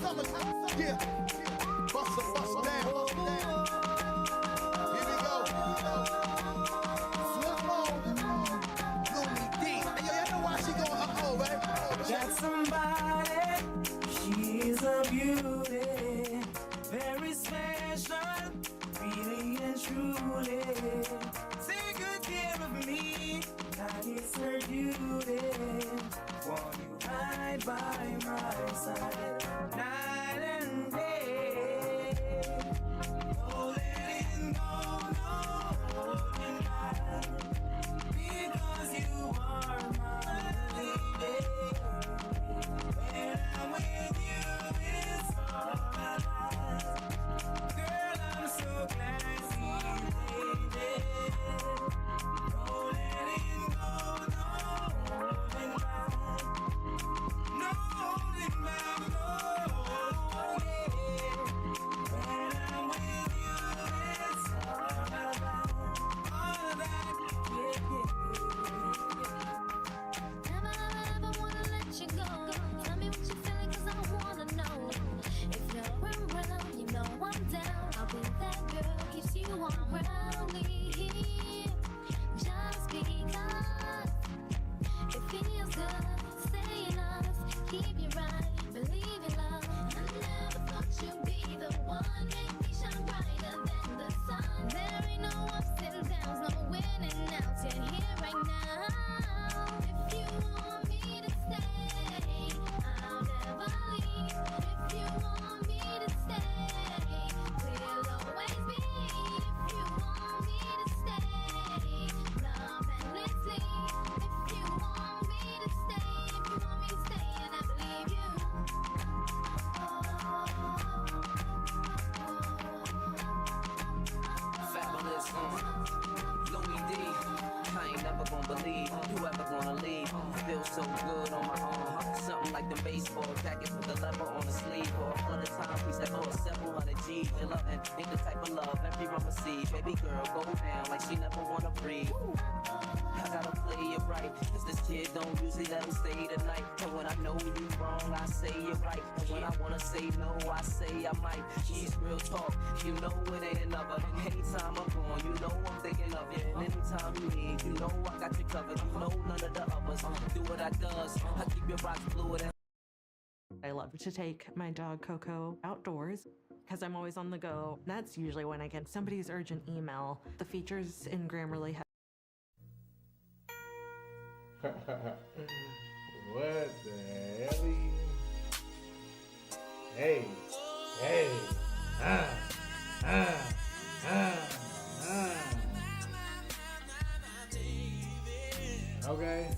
Yeah. Bust down. Here we go. Slow mo. Looney D. Hey, yo, y'all know why she going uh-oh, right? Got somebody, she's a beauty, very special, really and truly. Take good care of me, that is her duty. Want you right by my side, night and day. Oh, let it go, no, holding back, because you are my lady. When I'm with you, it's all I like. Girl, I'm so glad you made it. No letting go, no holding back. No holding back, no, yeah. When I'm with you, it's all about that, yeah. Never wanna let you go. Tell me what you feeling, 'cause I wanna know. If you're around, you know I'm down. I'll be that girl, keeps you on around me. Just because it feels good, staying honest, keep you right, believe in love. I never thought you'd be the one, make me shine brighter than the sun. There ain't no ups and downs, no winning outs. You're here right now. If you want me to stay, I'll never leave. If you want me to stay, we'll always be. If you want me to stay, love endlessly. If you want me to stay, if you want me to stay, and I believe you. Fabulous, Louis D. I ain't never gonna believe you ever gonna leave. Feel so good on my own. Something like the baseball jackets with the lever on the sleeve. Or all the time we said, oh, several hundred G's. Your love ain't the type of love everyone receive. Baby girl, go down like she never wanna breathe. I gotta play it right, 'cause this kid don't usually let him stay the night. And when I know you wrong, I say it right. And when I wanna say no, I say I might. She's real talk, you know it ain't another. Anytime I'm gone, you know I'm thinking of you. And anytime you need, you know I got you covered. You know none of the others do what I does. I keep your rocks fluid and I love to take my dog Coco outdoors because I'm always on the go. That's usually when I get somebody's urgent email. The features in Grammarly have What the hell? Hey, hey, Okay.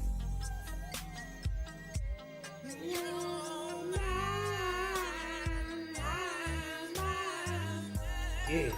Yeah.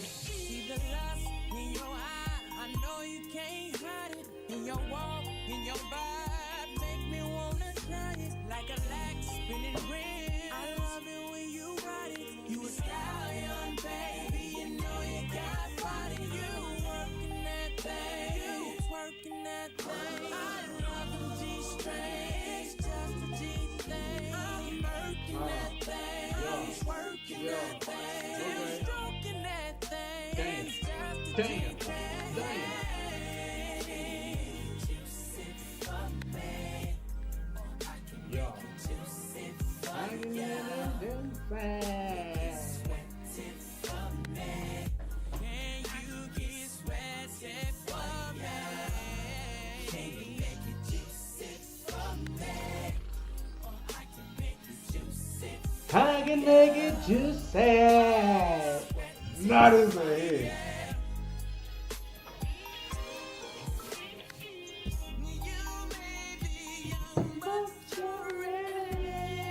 See the lust in your eye, I know you can't hide it. In your walk, in your vibe, make me wanna try it. Like a lax spinning rim. I love it when you ride it. You a stallion, baby, you know you got body. You working that thing, you twerking that thing. I love them G-strings, just a G thing. I'm working that thing, twerking that thing, stroking that thing. It's just a G thing. Yo. I can hear them fast. Can you get sweaty for me? Can you make it juicy for me? Or I can make it juicy. I can make it juicy. Not as a hit. You may be young, but you're ready.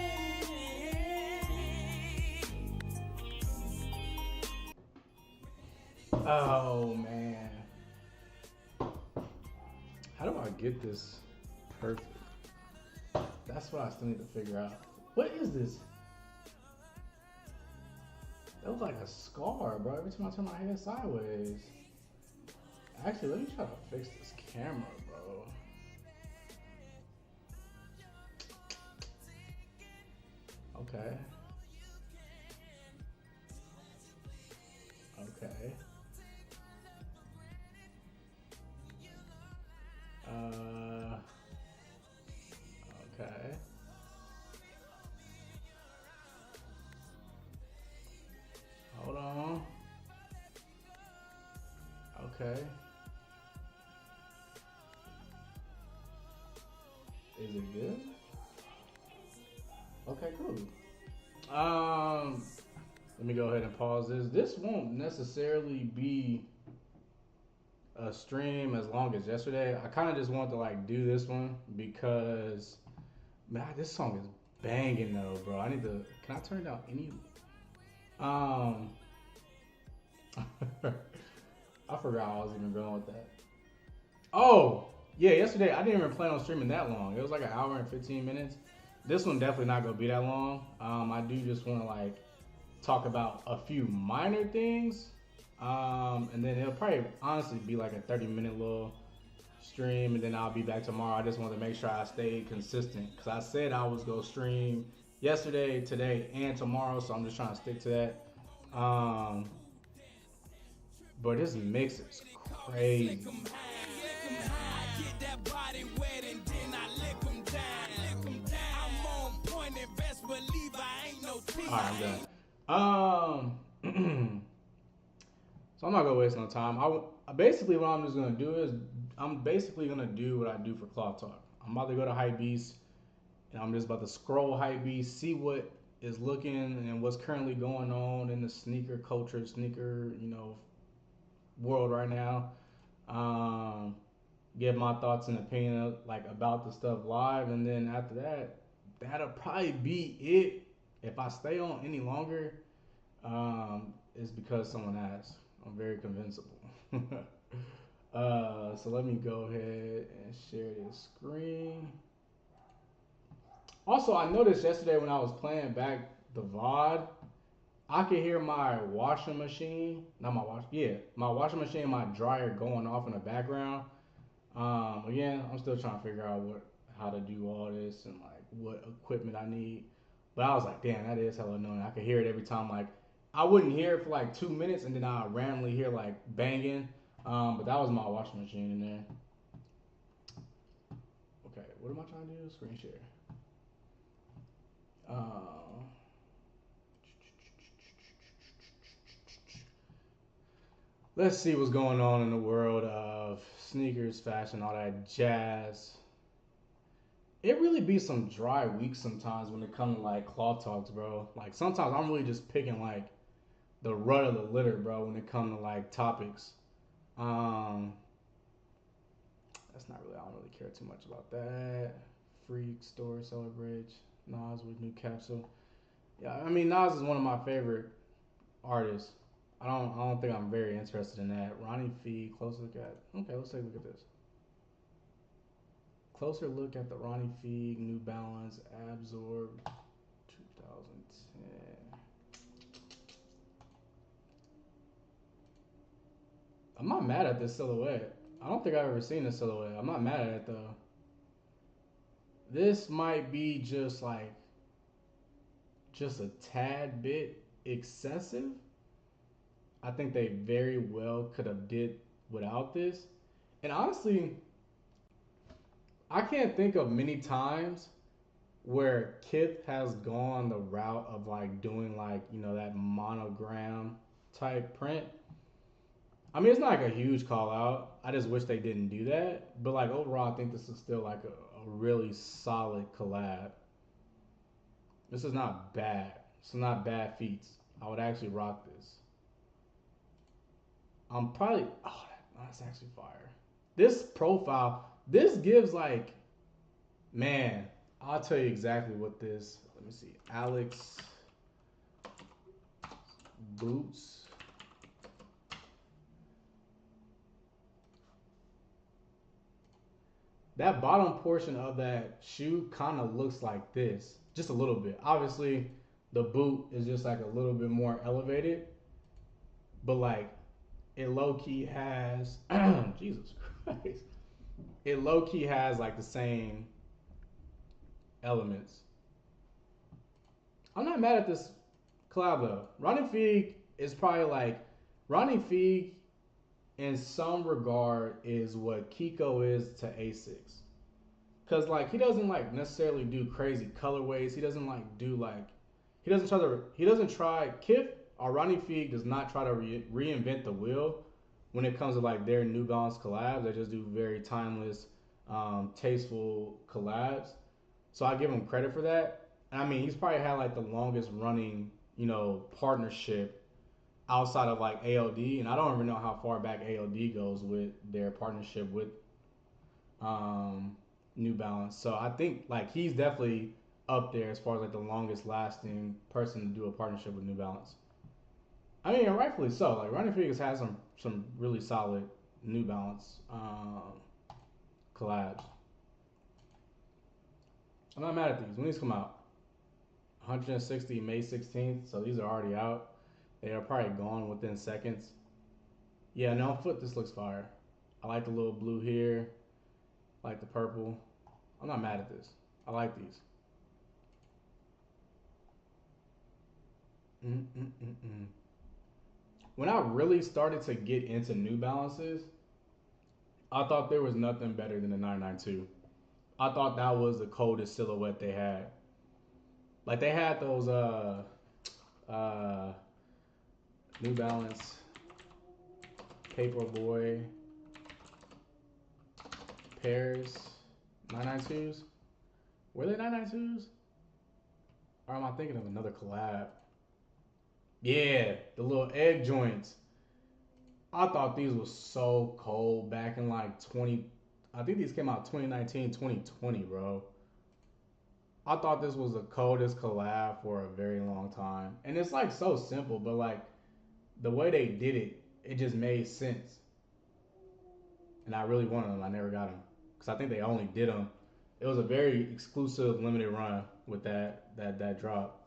Oh man. How do I get this perfect? That's what I still need to figure out. What is this? It was like a scar, bro. Every time I turn my head sideways. Actually, let me try to fix this camera, bro. Okay. Okay. Okay. Hold on. Okay. Is it good? Okay, cool. Let me go ahead and pause this. This won't necessarily be a stream as long as yesterday. I kind of just want to like do this one because man, this song is banging though, bro. I need to. Can I turn down any? I forgot I was even going with that. Oh, yeah, yesterday I didn't even plan on streaming that long. It was like an hour and 15 minutes. This one definitely not gonna be that long. I do just want to like talk about a few minor things. And then it'll probably honestly be like a 30-minute little stream, and then I'll be back tomorrow. I just want to make sure I stay consistent because I said I was gonna stream yesterday, today, and tomorrow, so I'm just trying to stick to that. But this mix is crazy. Alright, I'm done. So I'm not gonna waste no time. Basically what I'm just gonna do is I'm basically gonna do what I do for Cloth Talk. I'm about to go to Hypebeast, and I'm just about to scroll Hypebeast, see what is looking and what's currently going on in the sneaker culture, sneaker, world right now. Give my thoughts and opinion like about the stuff live, and then after that, that'll probably be it. If I stay on any longer, it's because someone asked. I'm very convincible. So let me go ahead and share this screen. Also, I noticed yesterday when I was playing back the VOD, I could hear my washing machine, my washing machine and my dryer going off in the background. Again, I'm still trying to figure out how to do all this and like what equipment I need. But I was like, damn, that is hella annoying. I could hear it every time. Like, I wouldn't hear it for like 2 minutes, and then I randomly hear like banging. But that was my washing machine in there. Okay, what am I trying to do? Screen share. Let's see what's going on in the world of sneakers, fashion, all that jazz. It really be some dry weeks sometimes when it comes to like Cloth Talks, bro. Like sometimes I'm really just picking like the rut of the litter, bro, when it comes to like topics. That's not really, I don't really care too much about that. Freak store celebrate Nas with new capsule. Yeah, I mean Nas is one of my favorite artists. I don't think I'm very interested in that. Ronnie Fee, closer look at. Okay, let's take a look at this. Closer look at the Ronnie Fee New Balance Absorb 2010. I'm not mad at this silhouette. I don't think I've ever seen this silhouette. I'm not mad at it though. This might be just a tad bit excessive. I think they very well could have did without this. And honestly, I can't think of many times where Kith has gone the route of like doing like, that monogram type print. I mean, it's not like a huge call out. I just wish they didn't do that. But like overall, I think this is still like a really solid collab. This is not bad. It's not bad feats. I would actually rock this. I'm probably, that's actually fire. This profile, this gives like, man, I'll tell you exactly what this, let me see, Alex boots. That bottom portion of that shoe kind of looks like this, just a little bit. Obviously, The boot is just like a little bit more elevated, but like it low key has Jesus Christ. It low key has like the same elements. I'm not mad at this collab though. Ronnie Fieg is probably like Ronnie Fieg in some regard is what Kiko is to ASICS. Cause like he doesn't like necessarily do crazy colorways. He doesn't like do like he doesn't try Kith or Ronnie Fieg does not try to reinvent the wheel when it comes to like their New Balance collabs. They just do very timeless, tasteful collabs. So I give him credit for that. And I mean, he's probably had like the longest running, partnership outside of like ALD, and I don't even know how far back ALD goes with their partnership with New Balance. So I think like he's definitely up there as far as like the longest lasting person to do a partnership with New Balance. I mean, rightfully so. Like Ronnie Fieg has had some really solid New Balance collabs. I'm not mad at these. When these come out, 160 May 16th. So these are already out. They are probably gone within seconds. Yeah, no, on foot, this looks fire. I like the little blue here. I like the purple. I'm not mad at this. I like these. Mm-mm-mm-mm. When I really started to get into New Balances, I thought there was nothing better than the 992. I thought that was the coldest silhouette they had. Like they had those New Balance Paperboy pairs 992s. Were they 992s? Or am I thinking of another collab? Yeah, the little egg joints. I thought these was so cold back in like 20. I think these came out 2019, 2020, bro. I thought this was the coldest collab for a very long time. And it's like so simple, but like the way they did it, it just made sense. And I really wanted them. I never got them because I think they only did them. It was a very exclusive limited run with that drop.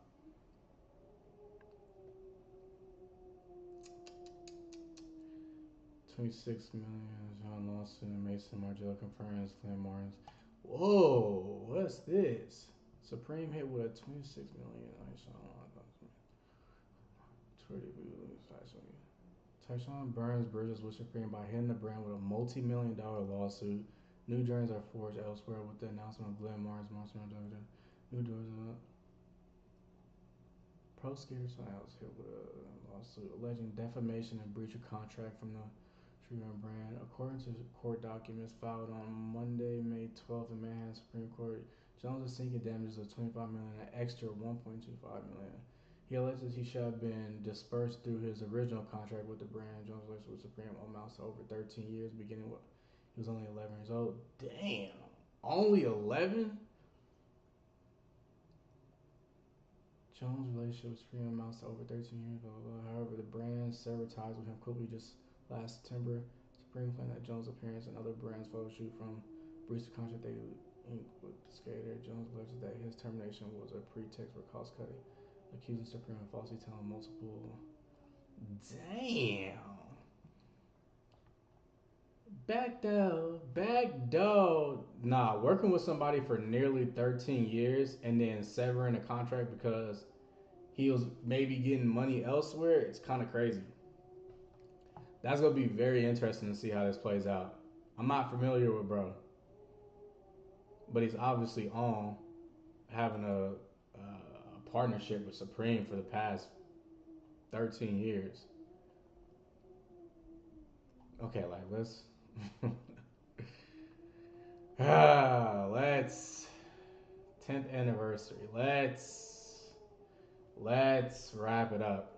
$26 million. John Lawson and Mason Margiela confirms Flynn Martins. Whoa, what's this? Supreme hit with a 26 million. Tyshawn Burns bridges with Supreme by hitting the brand with a multi-million-dollar lawsuit. New journeys are forged elsewhere with the announcement of Glenn Martin's Monster New doors. Pro Skaters was hit with a lawsuit alleging defamation and breach of contract from the Tree brand. According to court documents filed on Monday, May 12th in Manhattan Supreme Court, Jones is seeking damages of $25 million and an extra $1.25 million. He alleges he should have been dispersed through his original contract with the brand. Jones' relationship with Supreme amounts to over 13 years, beginning with he was only 11 years old. Damn, only 11? Jones' relationship with Supreme amounts to over 13 years. Blah, blah, blah. However, the brand severed ties with him quickly just last September. Supreme claimed that Jones' appearance and other brands' photo shoot from breached the contract they inked with the skater. Jones alleges that his termination was a pretext for cost cutting, accusing Supreme of falsely telling multiple. Damn. Back though. Nah, working with somebody for nearly 13 years and then severing a contract because he was maybe getting money elsewhere, it's kind of crazy. That's going to be very interesting to see how this plays out. I'm not familiar with bro, but he's obviously on having a partnership with Supreme for the past 13 years. Okay, like let's 10th anniversary. Let's wrap it up.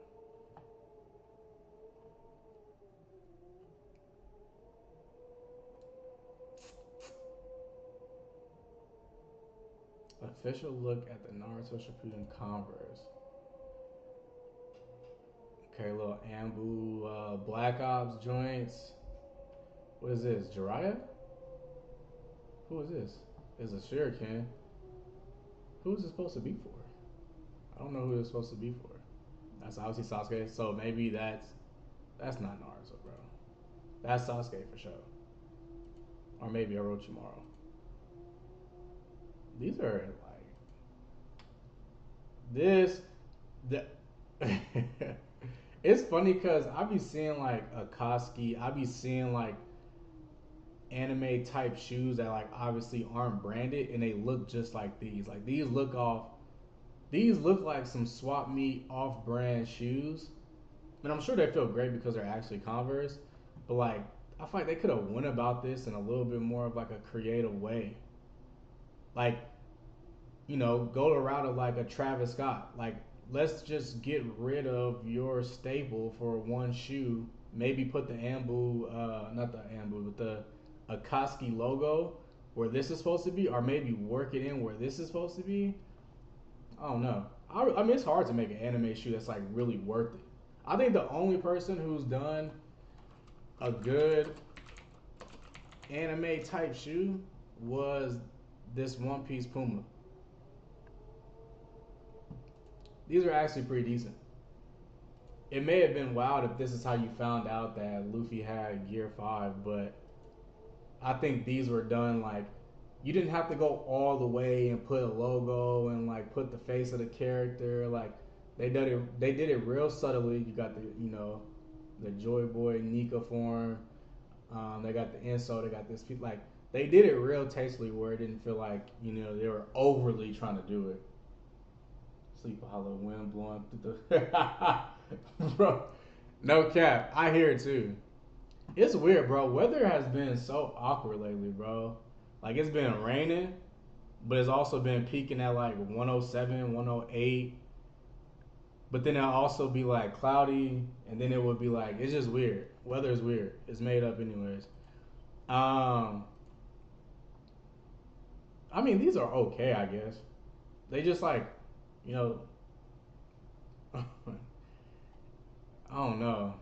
Official look at the Naruto Shippuden Converse. Okay, little Ambu Black Ops joints. What is this? Jiraiya? Who is this? Is a Shuriken. Who is this supposed to be for? I don't know who it's supposed to be for. That's obviously Sasuke. So maybe that's not Naruto, bro. That's Sasuke for sure. Or maybe Orochimaru. These are like this. The it's funny because I be seeing like Akatsuki. I be seeing like anime type shoes that like obviously aren't branded and they look just like these. Like these look off. These look like some swap meet off brand shoes. And I'm sure they feel great because they're actually Converse. But like I feel like they could have went about this in a little bit more of like a creative way. Like, you know, go the route of like a Travis Scott. Like, let's just get rid of your staple for one shoe. Maybe put the not the Ambu, but the Akatsuki logo where this is supposed to be, or maybe work it in where this is supposed to be. I don't know. I mean, it's hard to make an anime shoe that's like really worth it. I think the only person who's done a good anime type shoe was this One Piece Puma. These are actually pretty decent. It may have been wild if this is how you found out that Luffy had Gear 5, but I think these were done like you didn't have to go all the way and put a logo and like put the face of the character. Like they did it real subtly. You got the Joy Boy Nika form. They got the insole. They got this like they did it real tastefully where it didn't feel like they were overly trying to do it. Sleep hollow, wind blowing through the bro. No cap, I hear it too. It's weird, bro. Weather has been so awkward lately, bro. Like it's been raining, but it's also been peaking at like 107, 108. But then it'll also be like cloudy, and then it would be like it's just weird. Weather is weird. It's made up anyways. I mean these are okay, I guess. They just like, I don't know.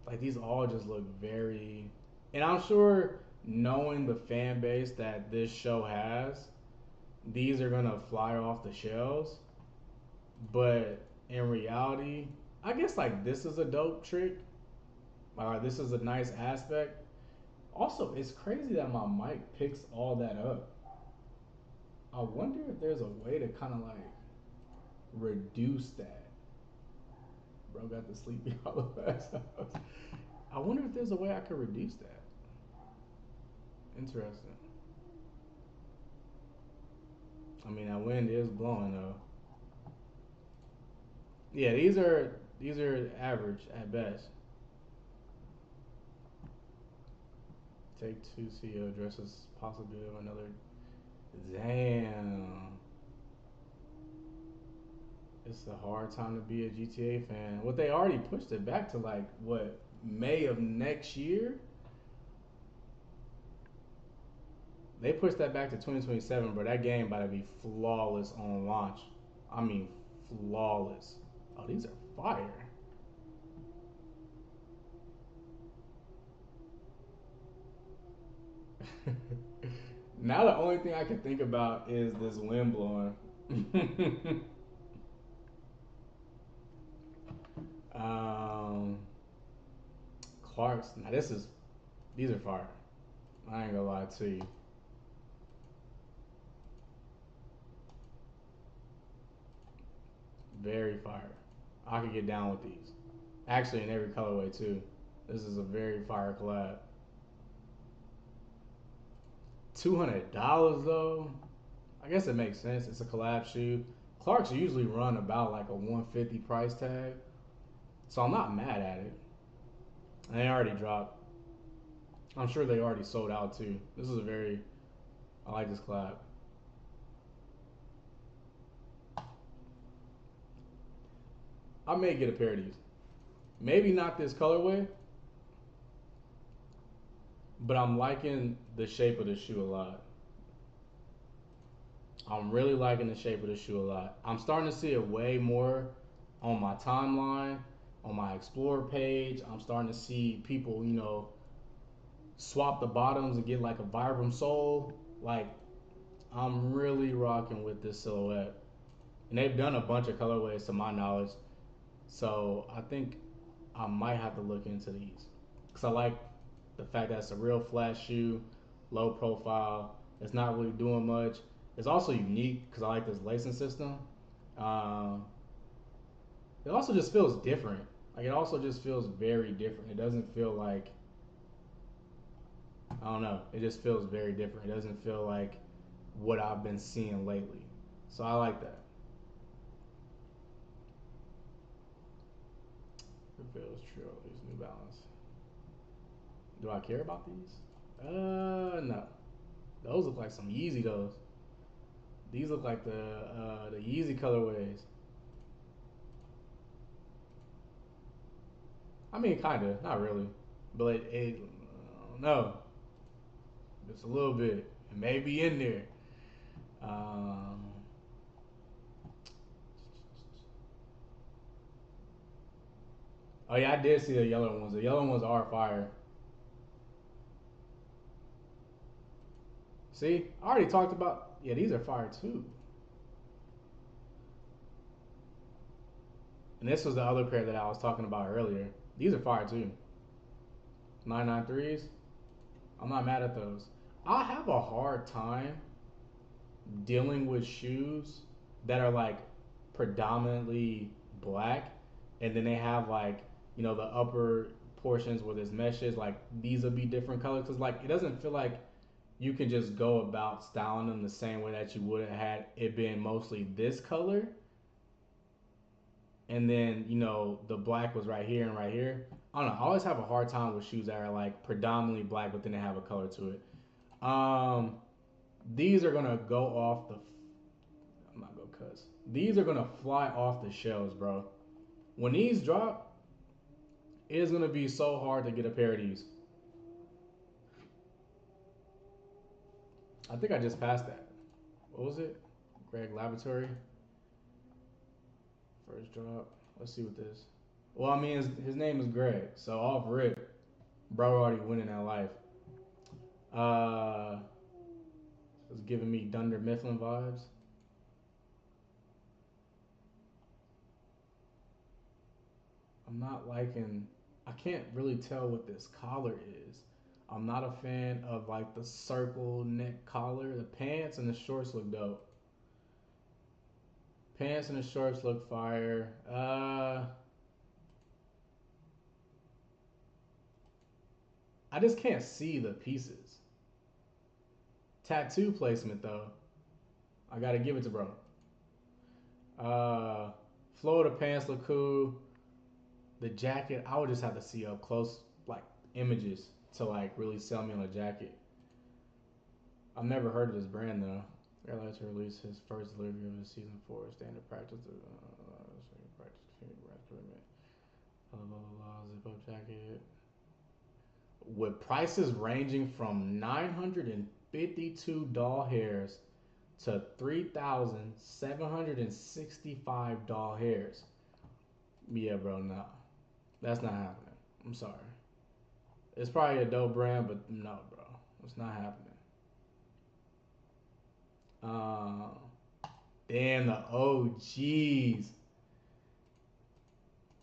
Like these all just look very, and I'm sure knowing the fan base that this show has, these are gonna fly off the shelves. But in reality, I guess like this is a dope trick. This is a nice aspect. Also, it's crazy that my mic picks all that up. I wonder if there's a way to kind of like reduce that. Bro got the sleepy hollow ass house. I wonder if there's a way I could reduce that. Interesting. I mean, that wind is blowing though. Yeah, these are average at best. Take two CEO addresses possibility of another. Damn. It's a hard time to be a GTA fan. What they already pushed it back to like what, May of next year? They pushed that back to 2027, but that game about to be flawless on launch. I mean flawless. Oh, these are fire. Now the only thing I can think about is this wind blowing. Clark's. Now these are fire. I ain't gonna lie to you. Very fire. I could get down with these. Actually, in every colorway too. This is a very fire collab. $200 though. I guess it makes sense. It's a collab shoe. Clark's usually run about like a 150 price tag, so I'm not mad at it. And they already dropped. I'm sure they already sold out too. This is I like this collab. I may get a pair of these. Maybe not this colorway, but I'm liking the shape of the shoe a lot. I'm really liking the shape of the shoe a lot. I'm starting to see it way more on my timeline, on my Explore page. I'm starting to see people, swap the bottoms and get like a Vibram sole. Like, I'm really rocking with this silhouette. and they've done a bunch of colorways to my knowledge. So I think I might have to look into these because I like the fact that it's a real flat shoe, low profile. It's not really doing much. It's also unique because I like this lacing system. Um, it also just feels different. Like it also just feels very different. It doesn't feel like, I don't know. It just feels very different. It doesn't feel like what I've been seeing lately. So I like that. It feels true. These New Balance. Do I care about these? No. Those look like some Yeezy those. These look like the Yeezy colorways. I mean, kinda, not really, but it I don't know. Just a little bit. It may be in there. Um, oh yeah, I did see the yellow ones. The yellow ones are fire. See, I already talked about. Yeah, these are fire too. And this was the other pair that I was talking about earlier. These are fire too. 993s. I'm not mad at those. I have a hard time dealing with shoes that are like predominantly black and then they have like, you know, the upper portions where there's meshes, like these will be different colors because like it doesn't feel like you can just go about styling them the same way that you would have had it been mostly this color and then, you know, the black was right here and right here. I don't know, I always have a hard time with shoes that are like predominantly black but then they have a color to it. These are gonna go off the. I'm not gonna cuss. These are gonna fly off the shelves, bro. When these drop, it is gonna be so hard to get a pair of these. I think I just passed that. What was it? Greg Laboratory. First drop. Let's see what this. Well, I mean, his name is Greg, so off rip, bro already winning that life. It's giving me Dunder Mifflin vibes. I'm not liking. I can't really tell what this collar is. I'm not a fan of like the circle neck collar. The pants and the shorts look dope. Pants and the shorts look fire. I just can't see the pieces. Tattoo placement though. I gotta give it to bro. Flow of the pants look cool. The jacket, I would just have to see up close, like images to like really sell me on a jacket. I've never heard of this brand though. Airlines to release his first delivery of the season 4 standard practice. Blah blah blah. Zip up jacket. With prices ranging from 952 doll hairs to 3,765 doll hairs. Yeah, bro, nah. That's not happening. I'm sorry. It's probably a dope brand, but no, bro. It's not happening. Damn, the OGs.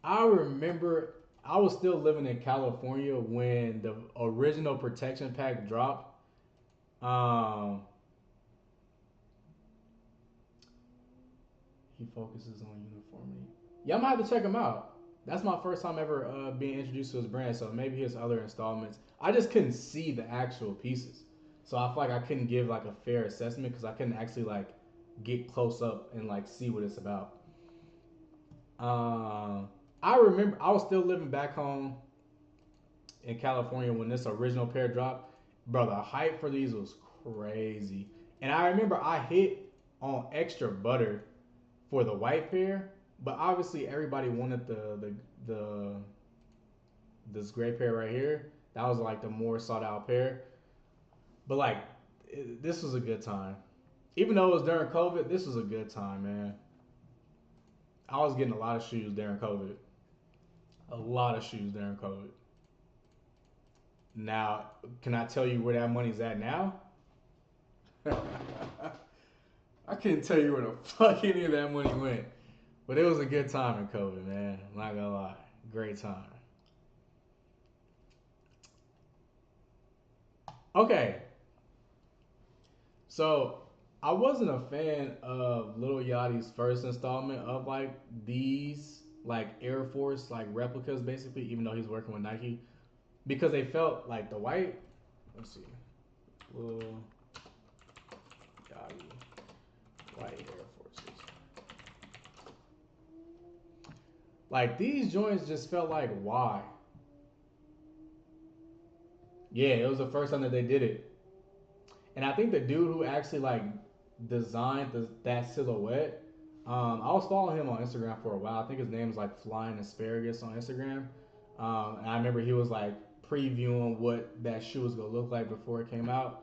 I remember I was still living in California when the original protection pack dropped. He focuses on uniformity. Yeah, I'm gonna have to check him out. That's my first time ever being introduced to his brand, so maybe his other installments. I just couldn't see the actual pieces, so I feel like I couldn't give like a fair assessment because I couldn't actually like get close up and like see what it's about. I remember I was still living back home in California when this original pair dropped. Bro, the hype for these was crazy, and I remember I hit on extra butter for the white pair, but obviously everybody wanted the this gray pair right here. That was like the more sought out pair. But like this was a good time. Even though it was during COVID, this was a good time, man. I was getting a lot of shoes during COVID. A lot of shoes during COVID. Now, can I tell you where that money's at now? I couldn't tell you where the fuck any of that money went. But it was a good time in COVID, man. I'm not gonna lie. Great time. Okay. So I wasn't a fan of Lil Yachty's first installment of like these like Air Force like replicas basically, even though he's working with Nike. Because they felt like the white, let's see, Lil Yachty white Air Forces. Like these joints just felt like why? Yeah, it was the first time that they did it. And I think the dude who actually like designed that silhouette, I was following him on Instagram for a while. I think his name is like Flying Asparagus on Instagram. And I remember he was like previewing what that shoe was gonna look like before it came out.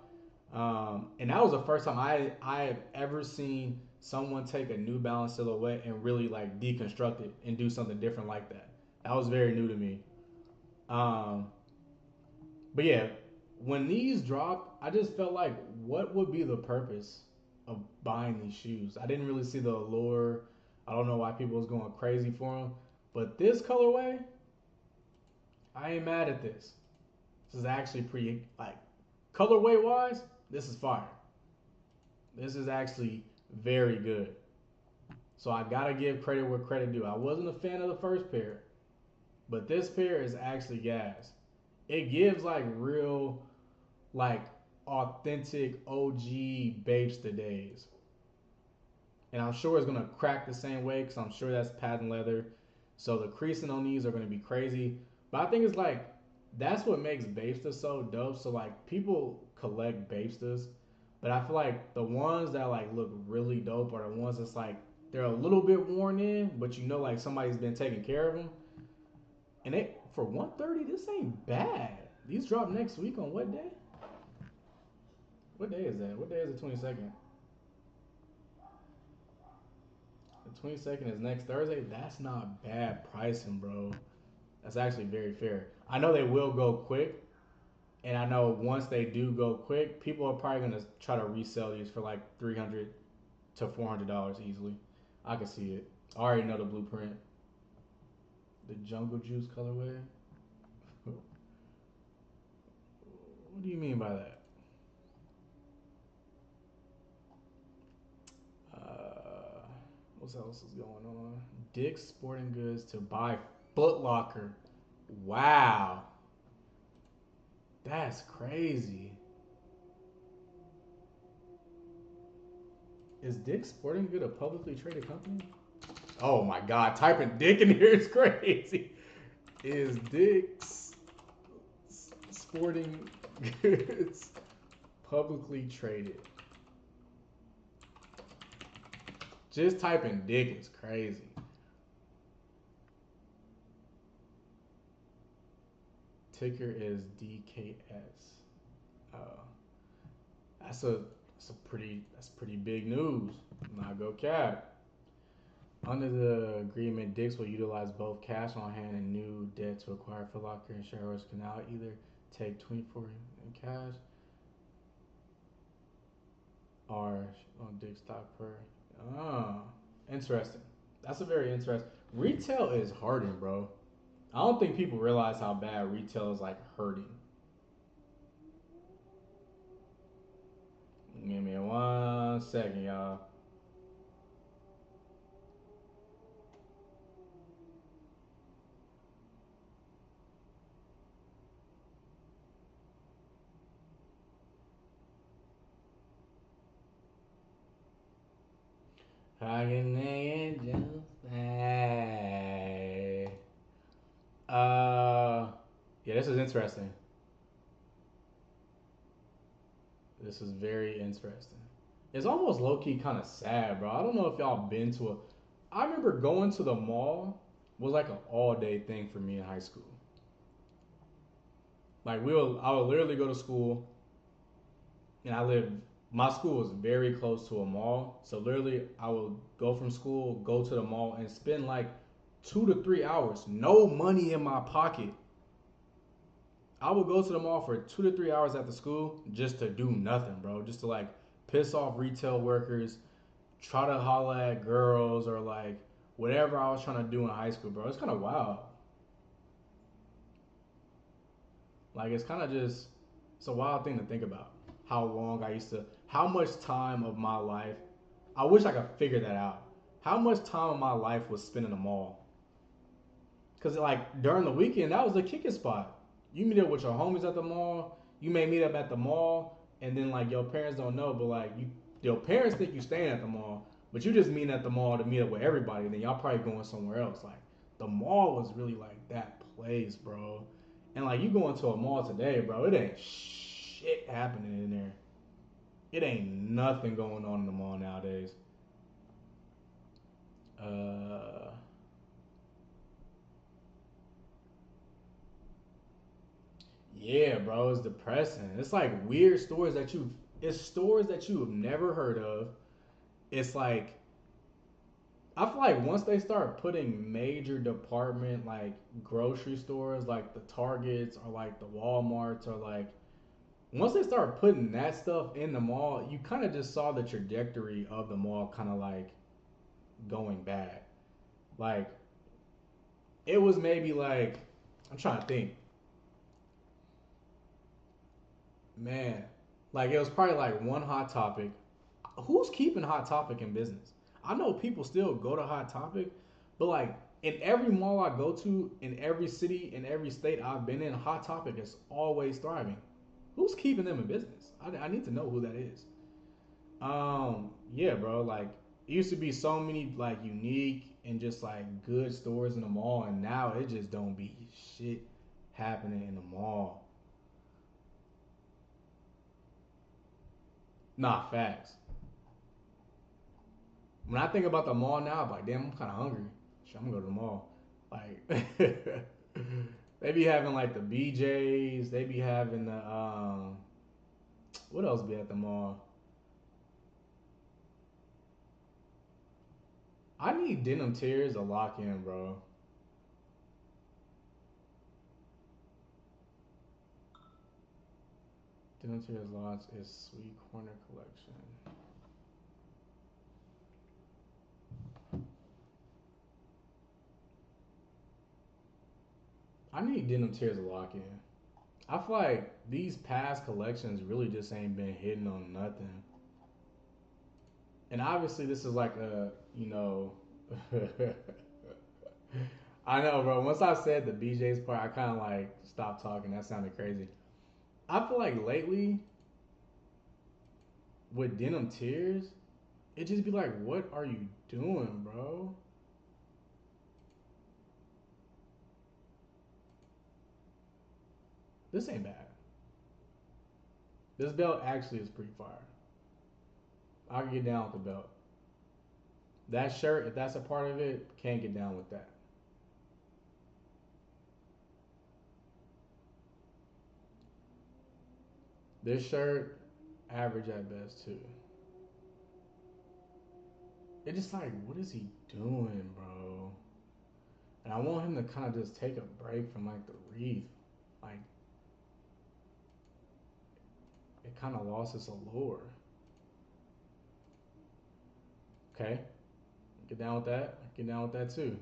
And that was the first time I have ever seen someone take a New Balance silhouette and really like deconstruct it and do something different like that. That was very new to me. Um, but yeah, when these dropped, I just felt like, what would be the purpose of buying these shoes? I didn't really see the allure. I don't know why people was going crazy for them. But this colorway, I ain't mad at this. This is actually pretty, like, colorway wise, this is fire. This is actually very good. So I gotta give credit where credit due. I wasn't a fan of the first pair, but this pair is actually gas. It gives like real, like authentic OG Babester days. And I'm sure it's gonna crack the same way because I'm sure that's patent leather. So the creasing on these are gonna be crazy. But I think it's like that's what makes Babester so dope. So like people collect Babesters, but I feel like the ones that like look really dope are the ones that's like they're a little bit worn in, but you know like somebody's been taking care of them. And it for 130, this ain't bad. These drop next week on what day? What day is that? What day is the 22nd? The 22nd is next Thursday. That's not bad pricing, bro. That's actually very fair. I know they will go quick, and I know once they do go quick, people are probably gonna try to resell these for like $300 to $400 easily. I can see it. I already know the blueprint. The Jungle Juice colorway. What do you mean by that? What else is going on? Dick's Sporting Goods to buy Foot Locker. Wow. That's crazy. Is Dick's Sporting Good a publicly traded company? Oh my god, typing Dick in here is crazy. Is Dick's Sporting Goods publicly traded? Just typing Dick is crazy. Ticker is DKS. That's pretty big news. Not go cap. Under the agreement, Dick's will utilize both cash on hand and new debt to acquire Foot Locker, and shareholders can now either take 24 in cash or on Dick's stock per. Oh, interesting. That's a very interesting. Retail is hurting, bro. I don't think people realize how bad retail is like hurting. Give me 1 second, y'all. How can they just say? Yeah, this is interesting. This is very interesting. It's almost low key kind of sad, bro. I don't know if y'all been to a. I remember going to the mall was like an all day thing for me in high school. Like I would literally go to school, and my school was very close to a mall. So literally, I would go from school, go to the mall, and spend like 2 to 3 hours, no money in my pocket. I would go to the mall for 2 to 3 hours after school just to do nothing, bro. Just to like piss off retail workers, try to holla at girls or like whatever I was trying to do in high school, bro. It's kind of wild. Like it's kind of just it's a wild thing to think about. How long I used to, how much time of my life. I wish I could figure that out. How much time of my life was spent in the mall? Cause like during the weekend, that was the kicking spot. You meet up with your homies at the mall. You may meet up at the mall, and then like your parents don't know, but like your parents think you staying at the mall, but you just meeting at the mall to meet up with everybody. And then y'all probably going somewhere else. Like the mall was really like that place, bro. And like you go into a mall today, bro, it ain't shit happening in there. It ain't nothing going on in the mall nowadays. Yeah, bro, it's depressing. It's like weird stores that it's stores that you have never heard of. It's like I feel like once they start putting major department like grocery stores like the Targets or like the Walmarts or like once they start putting that stuff in the mall, you kind of just saw the trajectory of the mall kind of like going bad. Like it was maybe like I'm trying to think. Man, like it was probably like one Hot Topic. Who's keeping Hot Topic in business? I know people still go to Hot Topic, but like in every mall I go to, in every city, in every state I've been in, Hot Topic is always thriving. Who's keeping them in business? I need to know who that is. Yeah, bro. Like it used to be so many like unique and just like good stores in the mall, and now it just don't be shit happening in the mall. Nah, facts. When I think about the mall now, I'm like, damn, I'm kind of hungry. Shit, I'm gonna go to the mall. Like, they be having like the BJ's. They be having the what else be at the mall? I need denim tears to lock in, bro. Denim tears lots is Sweet Corner collection. I need denim tears to lock in. I feel like these past collections really just ain't been hitting on nothing. And obviously, this is like a, you know, I know, bro. Once I said the BJ's part, I kind of like stopped talking. That sounded crazy. I feel like lately with denim tears, it just be like, what are you doing, bro? This ain't bad. This belt actually is pretty fire. I can get down with the belt. That shirt, if that's a part of it, can't get down with that. This shirt, average at best too. It's just like, what is he doing, bro? And I want him to kind of just take a break from like the wreath. Like, it kind of lost its allure. Okay, get down with that. Get down with that too.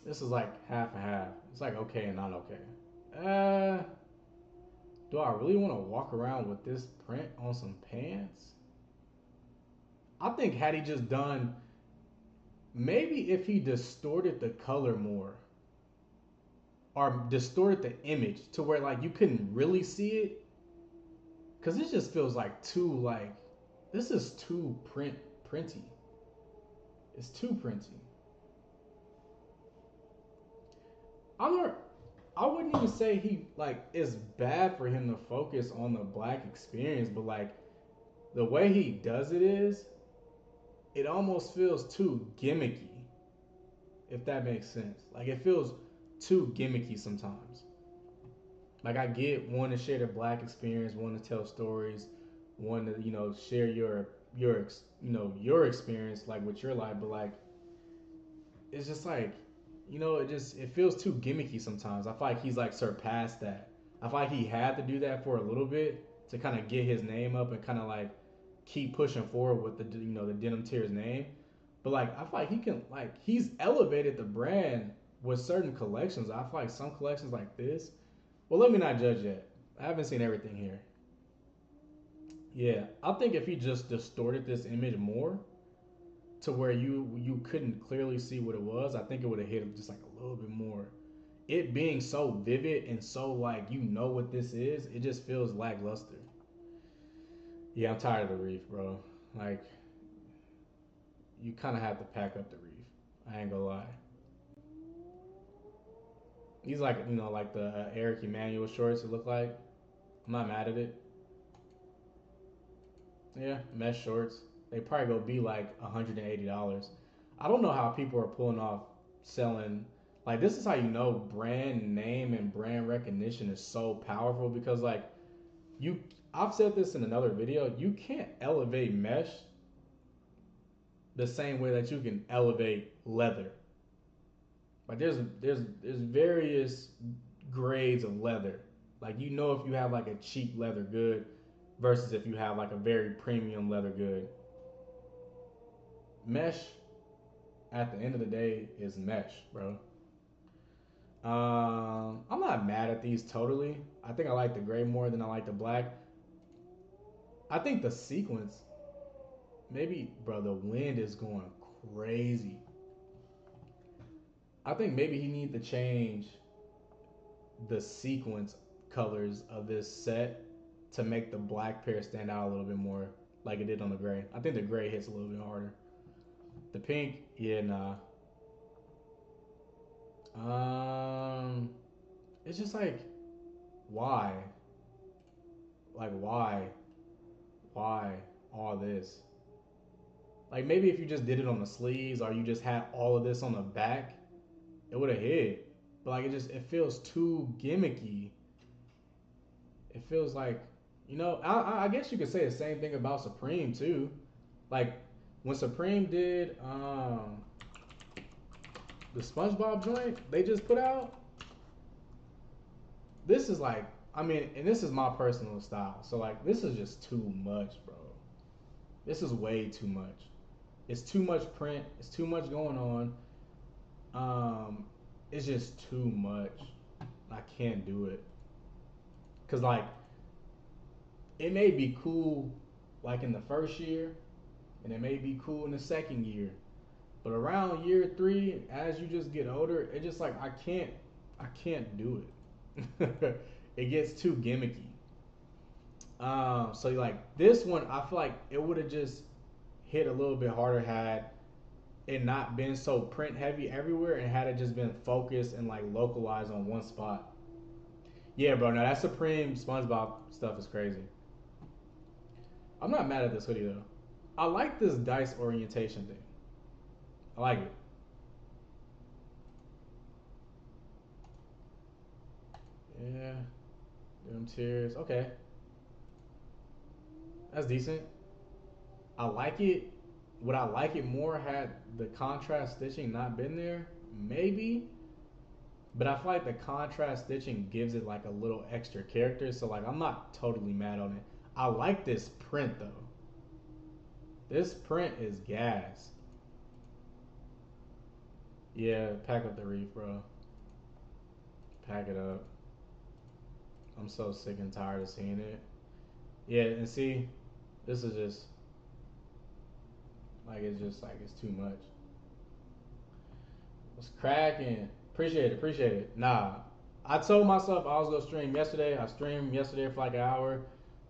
This is like half and half. It's like okay and not okay. Do I really want to walk around with this print on some pants? I think had he just done, maybe if he distorted the color more, or distorted the image to where like you couldn't really see it, because this just feels like too like, this is too printy. It's too printy. I wouldn't even say he like it's bad for him to focus on the black experience, but like the way he does it is, it almost feels too gimmicky. If that makes sense, like it feels too gimmicky sometimes. Like I get wanting to share the black experience, wanting to tell stories, wanting to share your experience like with your life, but like it's just like it feels too gimmicky sometimes. I feel like he's like surpassed that. I feel like he had to do that for a little bit to kind of get his name up and kind of like keep pushing forward with the the Denim Tears name. But like I feel like he can like he's elevated the brand with certain collections. I feel like some collections like this. Well, let me not judge yet. I haven't seen everything here. Yeah, I think if he just distorted this image more to where you couldn't clearly see what it was, I think it would have hit just like a little bit more. It being so vivid and so like what this is, it just feels lackluster. Yeah, I'm tired of the reef, bro. Like you kind of have to pack up the reef. I ain't gonna lie. These like like the Eric Emanuel shorts. It look like. I'm not mad at it. Yeah, mesh shorts. They probably go be like $180. I don't know how people are pulling off selling. Like this is how you know brand name and brand recognition is so powerful because like you. I've said this in another video. You can't elevate mesh the same way that you can elevate leather. Like there's various grades of leather. Like if you have like a cheap leather good versus if you have like a very premium leather good. Mesh at the end of the day is mesh, bro. I'm not mad at these totally. I think I like the gray more than I like the black. I think the sequence, maybe, bro, the wind is going crazy. I think maybe he need to change the sequence colors of this set to make the black pair stand out a little bit more like it did on the gray. I think the gray hits a little bit harder. The pink, yeah, nah. It's just like, why? Like, why? Why all this? Like, maybe if you just did it on the sleeves or you just had all of this on the back, it would have hit. But like, it feels too gimmicky. It feels like, I guess you could say the same thing about Supreme too. Like, when Supreme did the SpongeBob joint they just put out, this is like, and this is my personal style. So like, this is just too much, bro. This is way too much. It's too much print. It's too much going on. It's just too much. I can't do it. Cause like, it may be cool, like in the first year, and it may be cool in the second year, but around year 3, as you just get older, it just like I can't do it. It gets too gimmicky. So like this one, I feel like it would have just hit a little bit harder had it not been so print heavy everywhere and had it just been focused and like localized on one spot. Yeah, bro. Now that Supreme SpongeBob stuff is crazy. I'm not mad at this hoodie though. I like this dice orientation thing. I like it. Yeah. Them tears. Okay. That's decent. I like it. Would I like it more had the contrast stitching not been there? Maybe. But I feel like the contrast stitching gives it like a little extra character. So like I'm not totally mad on it. I like this print though. This print is gas. Yeah, pack up the reef, bro. Pack it up. I'm so sick and tired of seeing it. Yeah, and see, this is just it's too much. What's cracking? Appreciate it. Nah, I told myself I was gonna stream yesterday. I streamed yesterday for like an hour.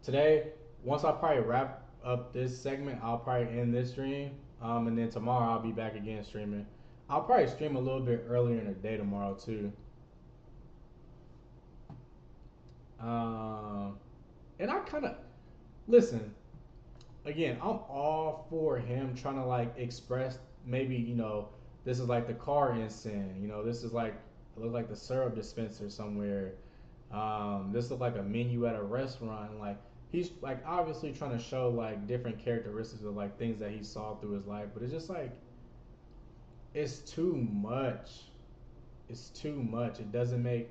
Today, once I probably wrap up this segment, I'll probably end this stream. And then tomorrow I'll be back again streaming. I'll probably stream a little bit earlier in the day tomorrow too. And I kind of listen. Again, I'm all for him trying to like express maybe this is like the car incense. This is like it looks like the syrup dispenser somewhere. This looks like a menu at a restaurant. Like he's like obviously trying to show like different characteristics of like things that he saw through his life, but it's just like it's too much. It's too much. It doesn't make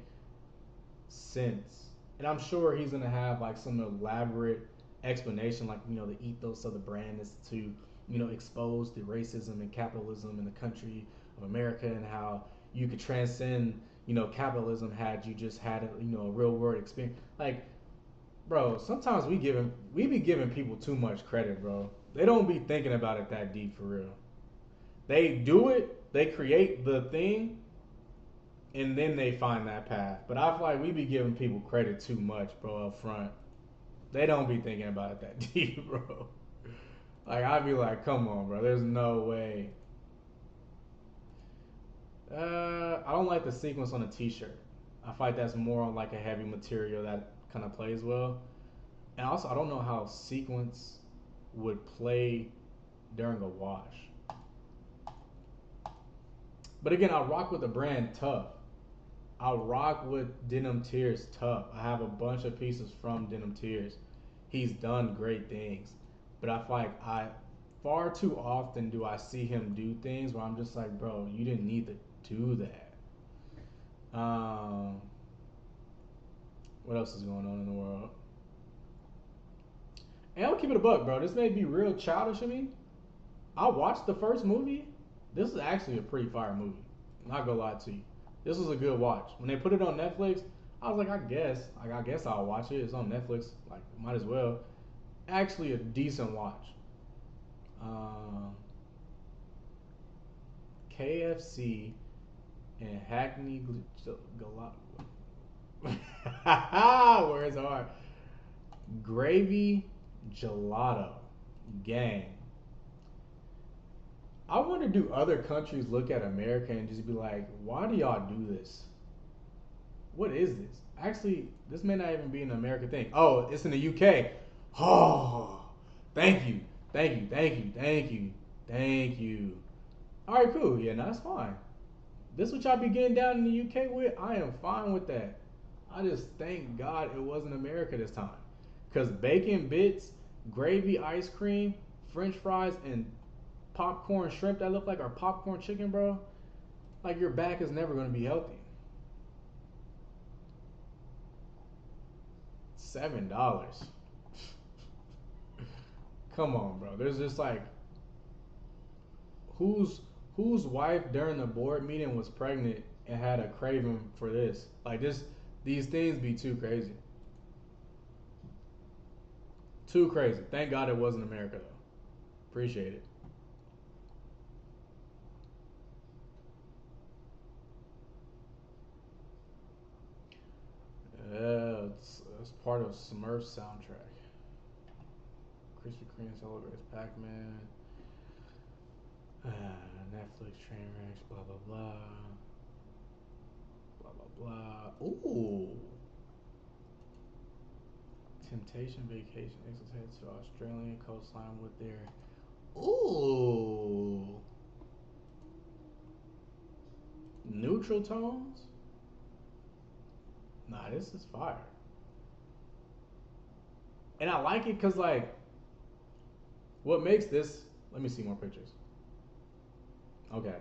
sense. And I'm sure he's gonna have like some elaborate explanation, like, you know, the ethos of the brand is to, you know, expose the racism and capitalism in the country of America, and how you could transcend, you know, capitalism had you just had a, you know, a real world experience. Like, bro, sometimes we be giving people too much credit, bro. They don't be thinking about it that deep for real. They do it, they create the thing, and then they find that path. But I feel like we be giving people credit too much, bro, up front. They don't be thinking about it that deep, bro. Like, I'd be like, come on, bro, there's no way. I don't like the sequence on a t-shirt. I feel like that's more on like a heavy material that kind of plays well. And also, I don't know how sequence would play during a wash. But again, I rock with the brand Tough. I rock with Denim Tears Tough. I have a bunch of pieces from Denim Tears. He's done great things. But I feel like far too often do I see him do things where I'm just like, bro, you didn't need to do that. What else is going on in the world? And I'll keep it a buck, bro. This may be real childish of me. I watched the first movie. This is actually a pretty fire movie. I'm not gonna lie to you. This was a good watch. When they put it on Netflix, I was like, I guess I'll watch it. It's on Netflix. Like, might as well. Actually, a decent watch. KFC and Hackney Where's our gravy gelato gang? I wonder, do other countries look at America and just be like, why do y'all do this? What is this? Actually, this may not even be an American thing. Oh, it's in the UK. Oh, thank you. All right, cool. Yeah, no, that's fine. This what y'all be getting down in the UK with? I am fine with that. I just thank God it wasn't America this time. Because bacon bits, gravy ice cream, french fries, and popcorn shrimp that look like our popcorn chicken, bro. Like, your back is never going to be healthy. $7. Come on, bro. There's just like, whose wife during the board meeting was pregnant and had a craving for this? Like, these things be too crazy. Too crazy. Thank God it wasn't America though. Appreciate it. Yeah, it's part of Smurf's soundtrack. Krispy Kreme celebrates Pac-Man. Netflix train wrecks, blah blah blah. Blah blah blah. Ooh. Temptation Vacation exits head to Australian coastline with their. Ooh. Neutral tones? Nah, this is fire. And I like it because, like, what makes this. Let me see more pictures. Okay.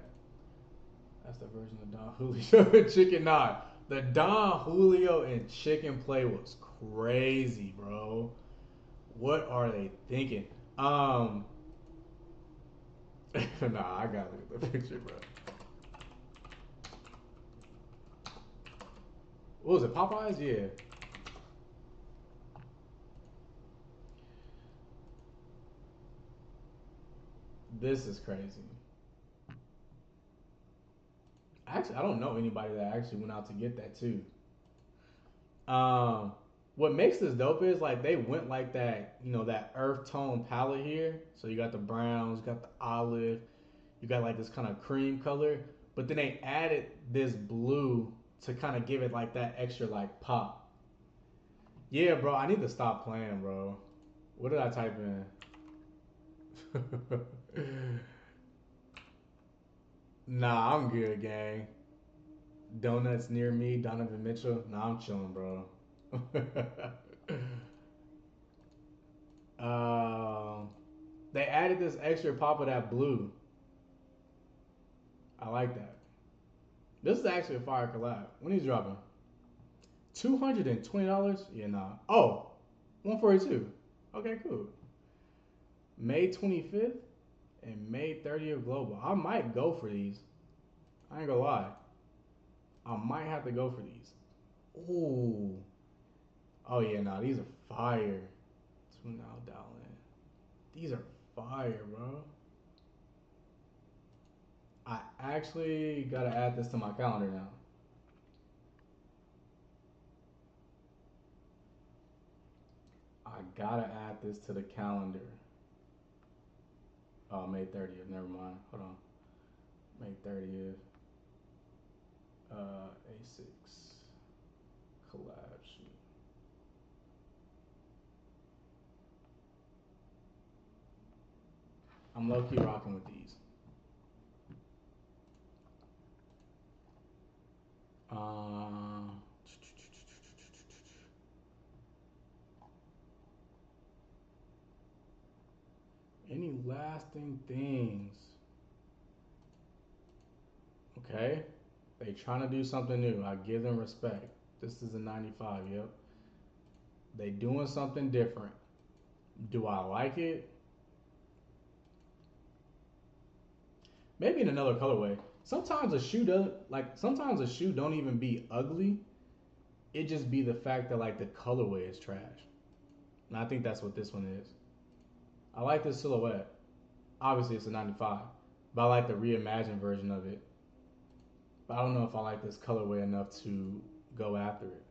That's the version of Don Julio and Chicken. Nah, the Don Julio and Chicken play was crazy, bro. What are they thinking? Nah, I gotta look at the picture, bro. What was it, Popeyes? Yeah. This is crazy. Actually, I don't know anybody that actually went out to get that too. What makes this dope is, like, they went like that, you know, that earth tone palette here. So you got the browns, you got the olive, you got like this kind of cream color, but then they added this blue to kind of give it like that extra like pop. Yeah, bro, I need to stop playing, bro. What did I type in? Nah, I'm good, gang. Donuts near me, Donovan Mitchell. Nah, I'm chilling, bro. They added this extra pop of that blue. I like that. This is actually a fire collab. When he's dropping? $220? Yeah, nah. Oh, 142. Okay, cool. May 25th and May 30th global. I might go for these. I ain't gonna lie. I might have to go for these. Ooh. Oh yeah, nah, these are fire. So now dial in. These are fire, bro. I actually gotta add this to my calendar now. I gotta add this to the calendar. Oh, May 30th. Never mind. Hold on. May 30th. ASICS collab shoot. I'm low key rocking with these. Any lasting things? Okay, they trying to do something new. I give them respect. This is a 95. Yep, they doing something different. Do I like it? Maybe in another colorway. Sometimes a shoe doesn't like. Sometimes a shoe don't even be ugly. It just be the fact that like the colorway is trash. And I think that's what this one is. I like this silhouette. Obviously, it's a 95, but I like the reimagined version of it. But I don't know if I like this colorway enough to go after it.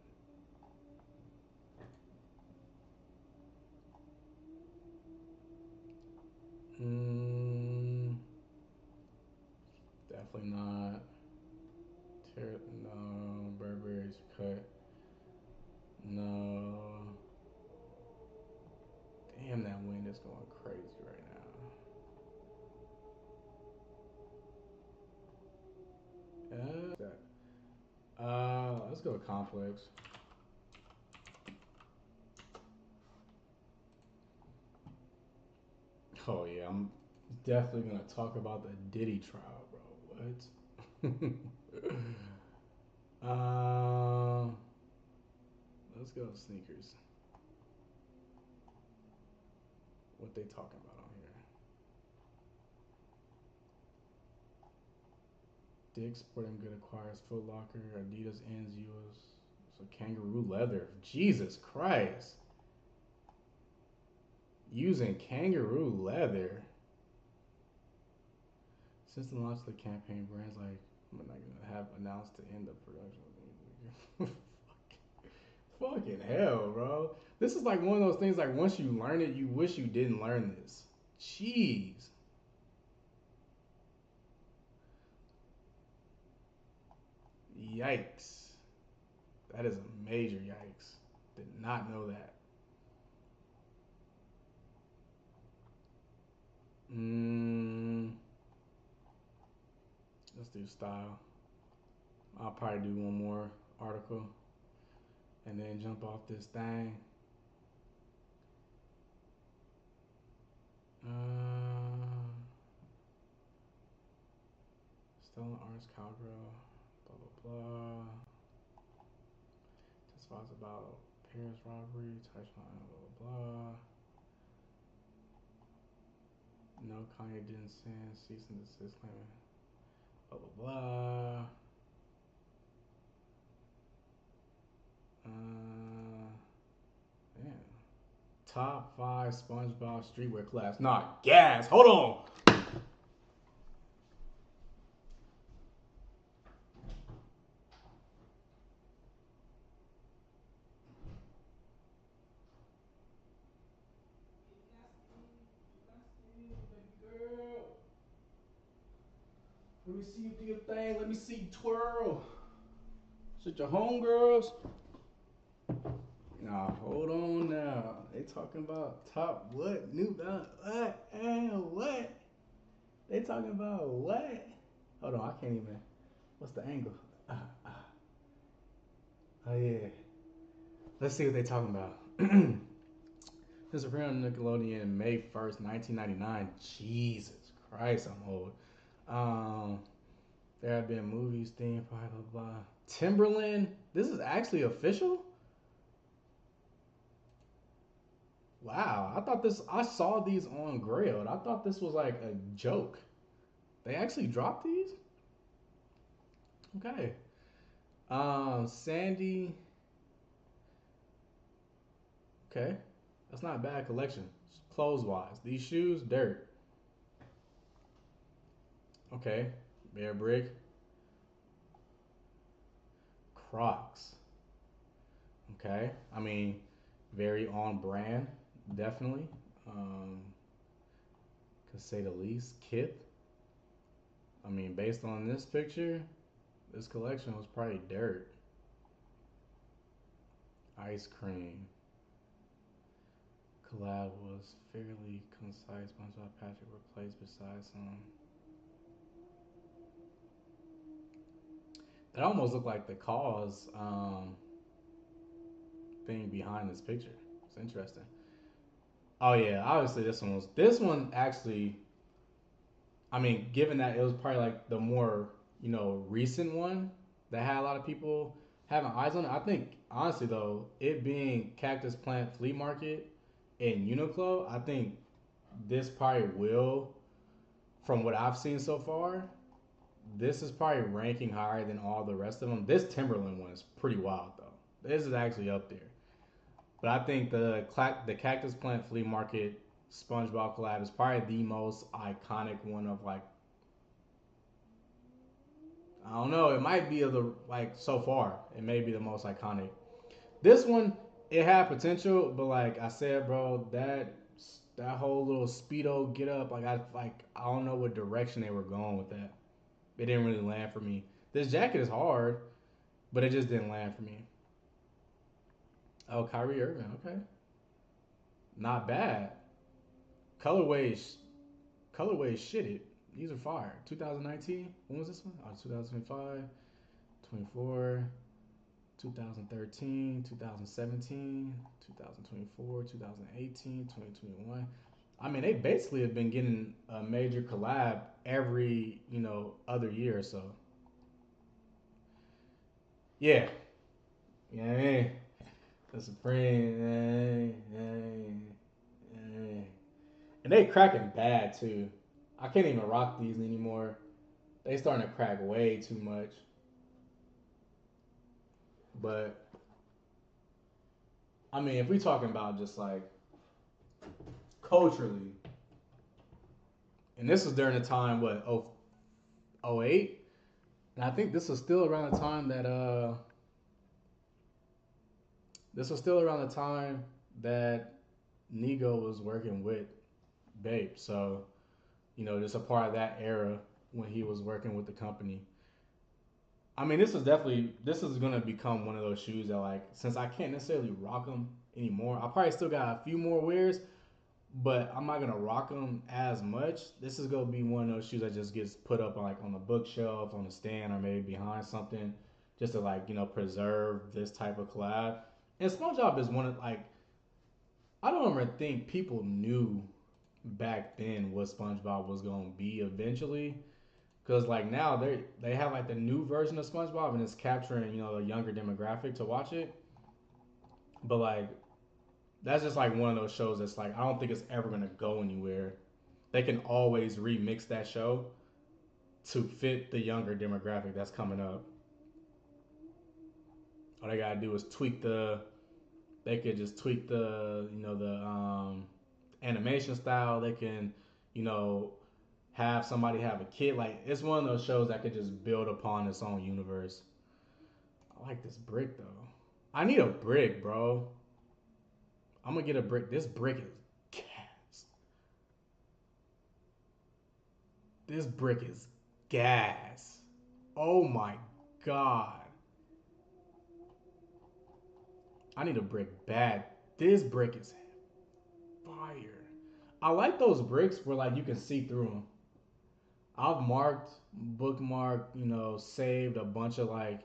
Definitely not. No, Burberry's cut. No. Damn, that wind is going crazy right now. Let's go with Complex. Oh yeah, I'm definitely gonna talk about the Diddy trial, bro. What? Let's go with sneakers. What they talking about on here? Dick's Sporting Good acquires Foot Locker. Adidas ends US. So kangaroo leather. Jesus Christ. Using kangaroo leather. Since the launch of the campaign, brands like I'm not gonna have announced to end the production. Fucking hell, bro. This is like one of those things like once you learn it, you wish you didn't learn this. Jeez. Yikes. That is a major yikes. Did not know that. Let's do style. I'll probably do one more article and then jump off this thing. Stolen artist cowgirl. Blah blah blah. Testifies about Paris robbery. Touch on blah blah blah. No, Kanye didn't send cease and desist claiming blah blah blah. Man. Top 5 SpongeBob streetwear class. Not gas. Hold on. Let me see you do your thing. Let me see you twirl. Shit, your homegirls. Nah, hold on now. They talking about top what? New Balance. What? And what? They talking about what? Hold on, I can't even. What's the angle? Oh, yeah. Let's see what they talking about. This was on Nickelodeon May 1st, 1999. Jesus Christ, I'm old. There have been movies, theme, blah, blah, blah. Timberland. This is actually official? Wow, I saw these on Grailed. I thought this was like a joke. They actually dropped these? Okay. Sandy. Okay. That's not a bad collection. Clothes wise. These shoes, dirt. Okay. Bear Brick. Crocs. Okay. I mean, very on brand, definitely. Um, could say the least. Kith. I mean, based on this picture, this collection was probably dirt. Ice cream. Collab was fairly concise. SpongeBob Patrick replaced besides some. That almost looked like the cause thing behind this picture. It's interesting. Oh yeah, obviously this one actually. I mean, given that it was probably like the more recent one that had a lot of people having eyes on it. I think honestly though, it being Cactus Plant Flea Market and Uniqlo, I think this probably will, from what I've seen so far, this is probably ranking higher than all the rest of them. This Timberland one is pretty wild though. This is actually up there. But I think the Cactus Plant Flea Market SpongeBob collab is probably the most iconic one of like, I don't know, it might be of the like so far. It may be the most iconic. This one, it had potential, but like I said, bro, that whole little speedo get up, I don't know what direction they were going with that. It didn't really land for me. This jacket is hard, but it just didn't land for me. Oh, Kyrie Irving, okay. Not bad. Colorways, colorways shitted. These are fire. 2019. When was this one? Oh, 2025, 24, 2013, 2017, 2024, 2018, 2021. I mean, they basically have been getting a major collab every, other year or so. Yeah. Yeah. The Supreme. And they cracking bad too. I can't even rock these anymore. They starting to crack way too much. But I mean, if we talking about just like culturally, and this was during the time what 08, and I think this was still around the time that Nigo was working with Bape. So just a part of that era when he was working with the company. I mean, this is gonna become one of those shoes that like since I can't necessarily rock them anymore, I probably still got a few more wears, but I'm not gonna rock them as much. This is gonna be one of those shoes that just gets put up like on the bookshelf, on the stand, or maybe behind something, just to like preserve this type of collab. And SpongeBob is one of like I don't ever think people knew back then what SpongeBob was gonna be eventually. Cause like now they have like the new version of SpongeBob and it's capturing a younger demographic to watch it. But like that's just like one of those shows that's like I don't think it's ever gonna go anywhere. They can always remix that show to fit the younger demographic that's coming up. All they gotta do is tweak the. They could just tweak the animation style. They can you know have somebody have a kid. Like it's one of those shows that could just build upon its own universe. I like this brick though. I need a brick, bro. I'm gonna get a brick. This brick is gas. This brick is gas. Oh my god. I need a brick bad. This brick is fire. I like those bricks where like you can see through them. I've bookmarked, saved a bunch of like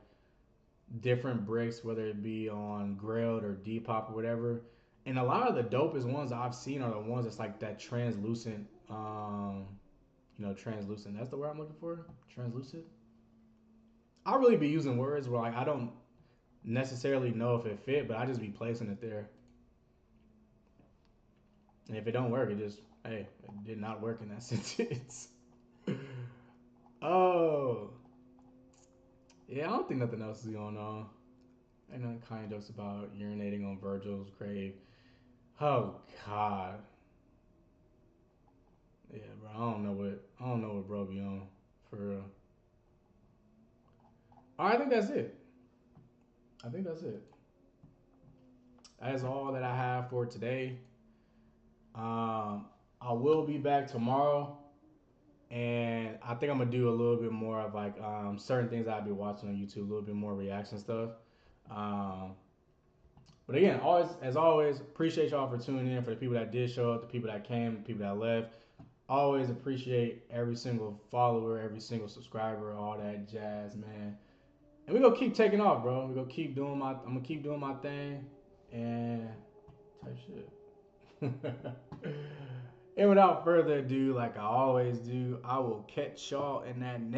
different bricks, whether it be on Grailed or Depop or whatever. And a lot of the dopest ones I've seen are the ones that's like that translucent, translucent. That's the word I'm looking for. Translucent. I'll really be using words where like I don't necessarily know if it fit, but I just be placing it there. And if it don't work, it just, hey, it did not work in that sentence. Oh, yeah, I don't think nothing else is going on. And then kind of jokes about urinating on Virgil's grave. Oh God. Yeah, bro. I don't know what bro be on for real. All right, I think that's it. I think that's it. That is all that I have for today. I will be back tomorrow, and I think I'm gonna do a little bit more of like certain things I'll be watching on YouTube, a little bit more reaction stuff. Um, but again, always as always, appreciate y'all for tuning in. For the people that did show up, the people that came, the people that left. Always appreciate every single follower, every single subscriber, all that jazz, man. And we gonna keep taking off, bro. We gonna keep doing my. I'm gonna keep doing my thing, and type shit. And without further ado, like I always do, I will catch y'all in that next.